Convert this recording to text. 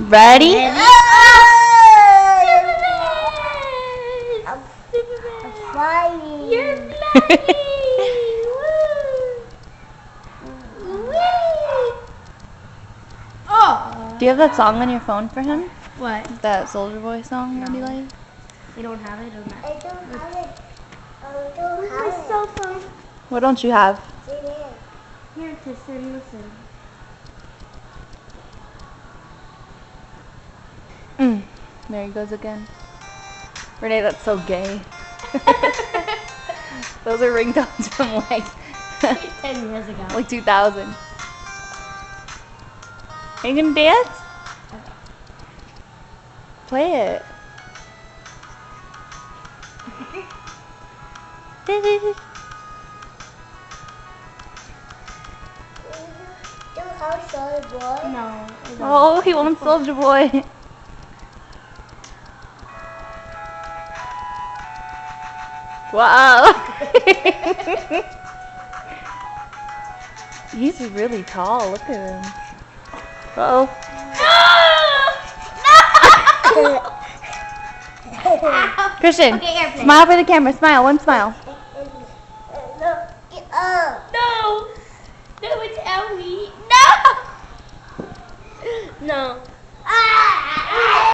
Ready? I'm flying. You're Oh! Do you have that song on your phone for him? What? That Soldier Boy song that he likes? You don't have it? I don't have it. I don't Where's have my it. cell phone? What don't you have? It's in here. Here, Tristan, listen. There he goes again. Renee, that's so gay. Those are ringtones from like 10 years ago. like 2000. Are you gonna dance? Okay. Play it. Do you have Solid Boy? No. I don't. Oh, he wants Soldier Boy. Wow. He's really tall. Look at him. Uh-oh. Christian, Okay, airplane. smile for the camera. Smile. One smile. No, get up. No! No, it's Ellie. No! No.